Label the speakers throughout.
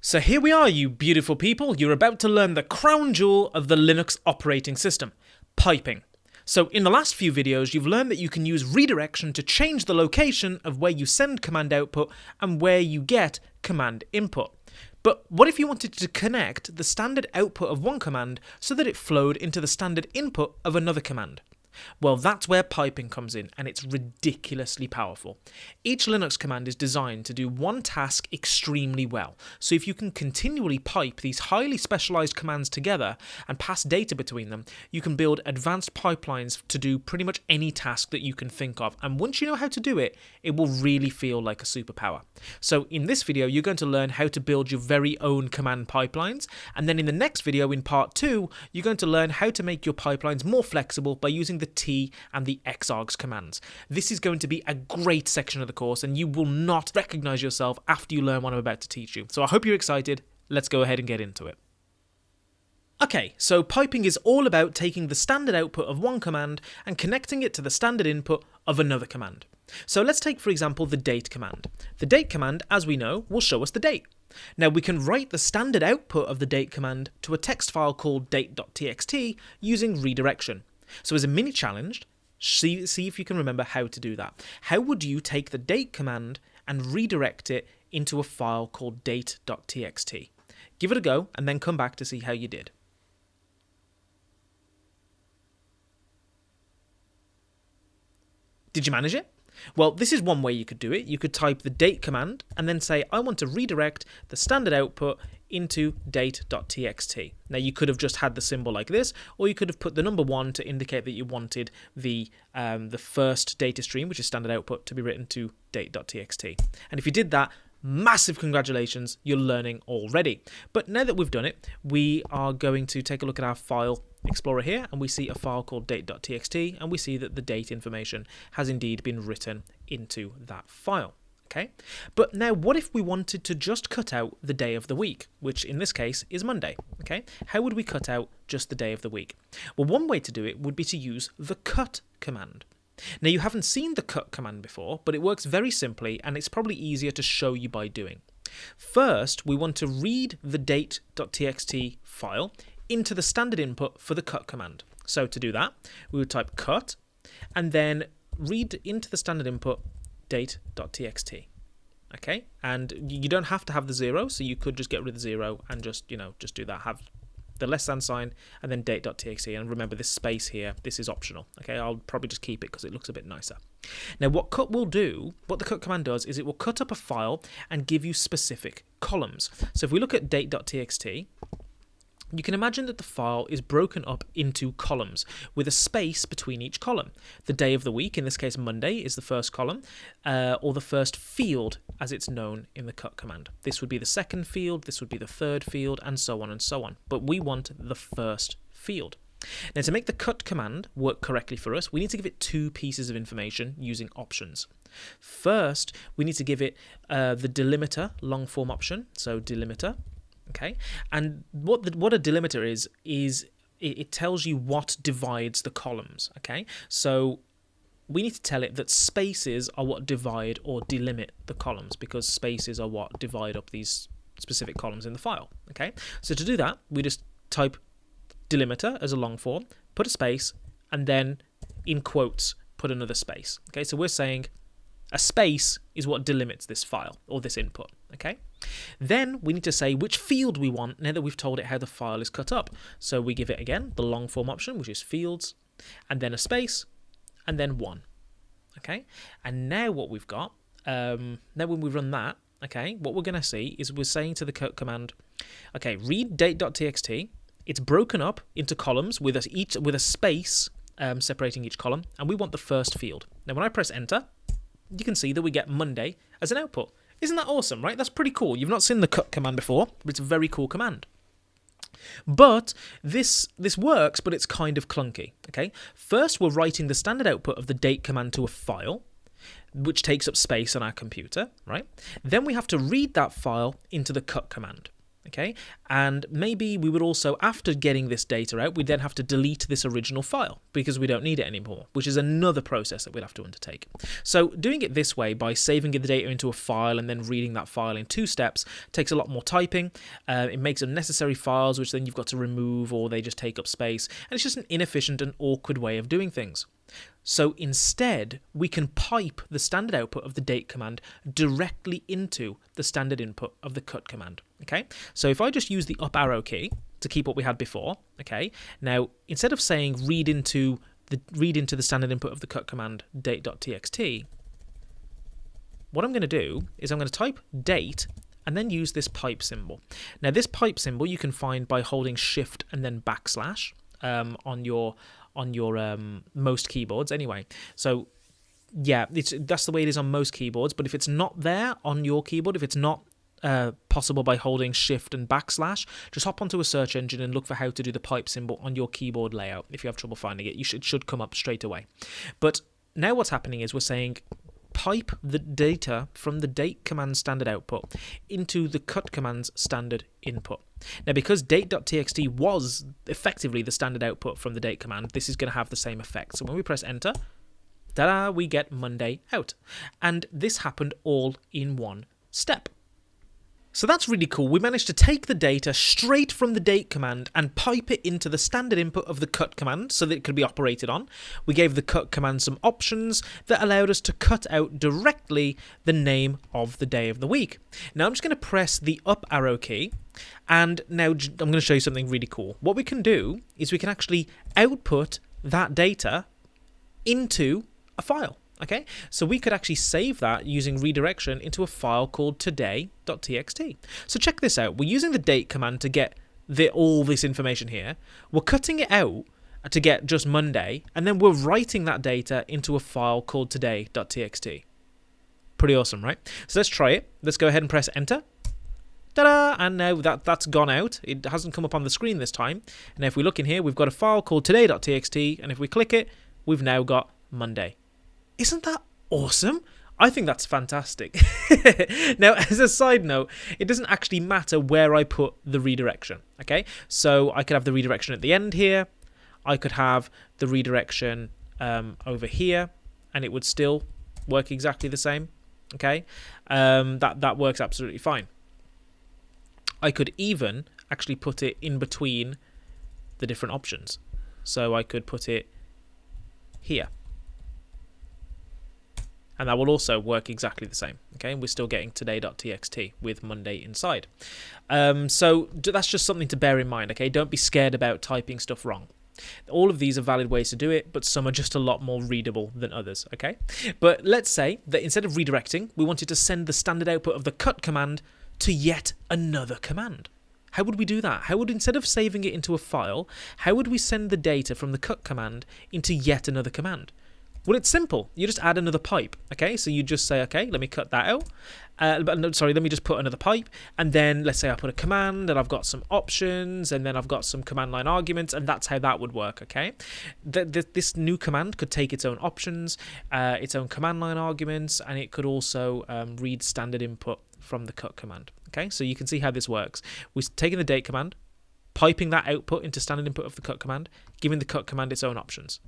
Speaker 1: So here we are, you beautiful people. You're about to learn the crown jewel of the Linux operating system, piping. So in the last few videos, you've learned that you can use redirection to change the location of where you send command output and where you get command input. But what if you wanted to connect the standard output of one command so that it flowed into the standard input of another command? Well, that's where piping comes in, and it's ridiculously powerful. Each Linux command is designed to do one task extremely well, so if you can continually pipe these highly specialized commands together and pass data between them, you can build advanced pipelines to do pretty much any task that you can think of, and once you know how to do it, it will really feel like a superpower. So in this video, you're going to learn how to build your very own command pipelines, and then in the next video, in part 2, you're going to learn how to make your pipelines more flexible by using the T and the Xargs commands. This is going to be a great section of the course, and you will not recognize yourself after you learn what I'm about to teach you. So I hope you're excited. Let's go ahead and get into it. Okay, so piping is all about taking the standard output of one command and connecting it to the standard input of another command. So let's take, for example, the date command. The date command, as we know, will show us the date. Now we can write the standard output of the date command to a text file called date.txt using redirection. So as a mini challenge, see if you can remember how to do that. How would you take the date command and redirect it into a file called date.txt? Give it a go and then come back to see how you did. Did you manage it? Well, this is one way you could do it. You could type the date command and then say, I want to redirect the standard output into date.txt. Now, you could have just had the symbol like this, or you could have put the number 1 to indicate that you wanted the first data stream, which is standard output, to be written to date.txt. And if you did that, massive congratulations, you're learning already. But now that we've done it, we are going to take a look at our file Explorer here, and we see a file called date.txt, and we see that the date information has indeed been written into that file. Okay, but now what if we wanted to just cut out the day of the week, which in this case is Monday? Okay, how would we cut out just the day of the week? Well, one way to do it would be to use the cut command. Now, you haven't seen the cut command before, but it works very simply, and it's probably easier to show you by doing. First, we want to read the date.txt file into the standard input for the cut command. So to do that, we would type cut and then read into the standard input date.txt. Okay, and you don't have to have the 0, so you could just get rid of the 0 and just do that. Have the less than sign and then date.txt, and remember this space here, this is optional. Okay, I'll probably just keep it because it looks a bit nicer. Now what the cut command does is it will cut up a file and give you specific columns. So if we look at date.txt, you can imagine that the file is broken up into columns with a space between each column. The day of the week, in this case Monday, is the first column, or the first field as it's known in the cut command. This would be the second field, this would be the third field, and so on and so on. But we want the first field. Now, to make the cut command work correctly for us, we need to give it 2 pieces of information using options. First, we need to give it the delimiter long form option, so delimiter. Okay, and what a delimiter is it tells you what divides the columns. Okay, so we need to tell it that spaces are what divide or delimit the columns, because spaces are what divide up these specific columns in the file. Okay, so to do that, we just type delimiter as a long form, put a space, and then in quotes put another space. Okay, so we're saying a space is what delimits this file or this input. Okay, then we need to say which field we want now that we've told it how the file is cut up. So we give it again the long form option, which is fields, and then a space, and then 1. Okay, and now what we've got, now when we run that, okay, what we're going to see is we're saying to the cut command, okay, read date.txt. It's broken up into columns with a space separating each column, and we want the first field. Now when I press enter, you can see that we get Monday as an output. Isn't that awesome, right? That's pretty cool. You've not seen the cut command before, but it's a very cool command. But this works, but it's kind of clunky. Okay, first we're writing the standard output of the date command to a file, which takes up space on our computer, right? Then we have to read that file into the cut command. Okay, and maybe we would also, after getting this data out, we'd then have to delete this original file because we don't need it anymore, which is another process that we'd have to undertake. So doing it this way, by saving the data into a file and then reading that file in 2 steps, takes a lot more typing. It makes unnecessary files, which then you've got to remove, or they just take up space, and it's just an inefficient and awkward way of doing things. So instead, we can pipe the standard output of the date command directly into the standard input of the cut command. Okay, so if I just use the up arrow key to keep what we had before, okay, now instead of saying read into the standard input of the cut command date.txt, what I'm going to do is I'm going to type date and then use this pipe symbol. Now this pipe symbol you can find by holding shift and then backslash on your most keyboards anyway. So yeah, that's the way it is on most keyboards, but if it's not there on your keyboard, if it's not possible by holding shift and backslash, just hop onto a search engine and look for how to do the pipe symbol on your keyboard layout. If you have trouble finding it, it should come up straight away. But now what's happening is we're saying pipe the data from the date command standard output into the cut command's standard input. Now, because date.txt was effectively the standard output from the date command, this is going to have the same effect. So when we press enter, ta-da, we get Monday out. And this happened all in one step. So that's really cool. We managed to take the data straight from the date command and pipe it into the standard input of the cut command so that it could be operated on. We gave the cut command some options that allowed us to cut out directly the name of the day of the week. Now I'm just going to press the up arrow key, and now I'm going to show you something really cool. What we can do is we can actually output that data into a file. Okay, so we could actually save that using redirection into a file called today.txt. So check this out. We're using the date command to get all this information here. We're cutting it out to get just Monday, and then we're writing that data into a file called today.txt. Pretty awesome, right? So let's try it. Let's go ahead and press enter. Ta-da! And now that's gone out. It hasn't come up on the screen this time. And if we look in here, we've got a file called today.txt, and if we click it, we've now got Monday. Isn't that awesome? I think that's fantastic. Now, as a side note, it doesn't actually matter where I put the redirection, okay? So I could have the redirection at the end here. I could have the redirection over here, and it would still work exactly the same, okay? That works absolutely fine. I could even actually put it in between the different options. So I could put it here. And that will also work exactly the same. Okay, and we're still getting today.txt with Monday inside. So that's just something to bear in mind. Okay, don't be scared about typing stuff wrong. All of these are valid ways to do it, but some are just a lot more readable than others. Okay, but let's say that instead of redirecting, we wanted to send the standard output of the cut command to yet another command. How would we do that? How would, instead of saving it into a file, how would we send the data from the cut command into yet another command? Well, it's simple. You just add another pipe, okay? So you just say, okay, let me cut that out. Let me just put another pipe. And then let's say I put a command and I've got some options and then I've got some command line arguments, and that's how that would work, okay? This new command could take its own options, its own command line arguments, and it could also read standard input from the cut command, okay? So you can see how this works. We're taking the date command, piping that output into standard input of the cut command, giving the cut command its own options.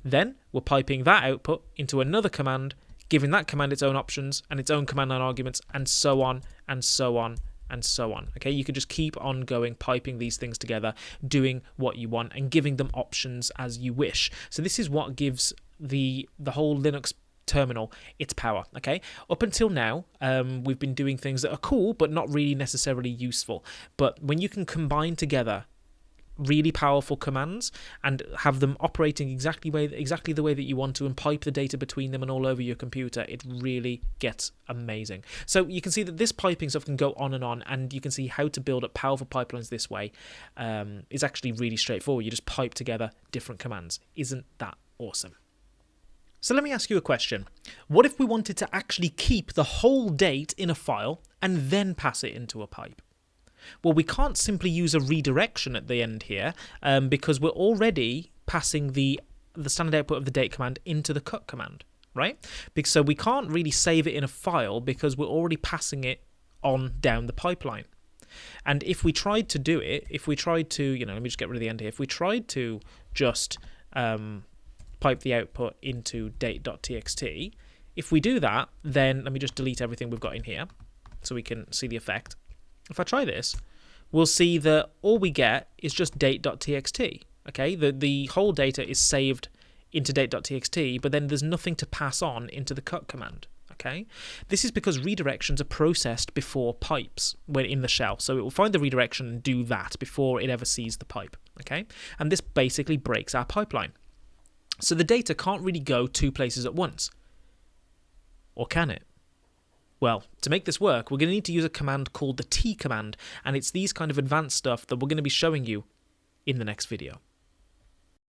Speaker 1: Then we're piping that output into another command, giving that command its own options and its own command line arguments, and so on and so on and so on. Okay, you can just keep on going, piping these things together, doing what you want and giving them options as you wish. So this is what gives the whole Linux terminal its power. Okay, up until now we've been doing things that are cool but not really necessarily useful. But when you can combine together really powerful commands and have them operating exactly the way that you want to, and pipe the data between them and all over your computer, it really gets amazing. So you can see that this piping stuff can go on, and you can see how to build up powerful pipelines this way. Is actually really straightforward. You just pipe together different commands. Isn't that awesome? So let me ask you a question. What if we wanted to actually keep the whole date in a file and then pass it into a pipe? Well, we can't simply use a redirection at the end here because we're already passing the standard output of the date command into the cut command, right? So we can't really save it in a file because we're already passing it on down the pipeline. And if we tried to do it, if we tried to, let me just get rid of the end here. If we tried to just pipe the output into date.txt, if we do that, then let me just delete everything we've got in here so we can see the effect. If I try this, we'll see that all we get is just date.txt. Okay, the whole data is saved into date.txt, but then there's nothing to pass on into the cut command. Okay, this is because redirections are processed before pipes when in the shell. So it will find the redirection and do that before it ever sees the pipe. Okay, and this basically breaks our pipeline. So the data can't really go two places at once. Or can it? Well, to make this work, we're going to need to use a command called the T command, and it's these kind of advanced stuff that we're going to be showing you in the next video.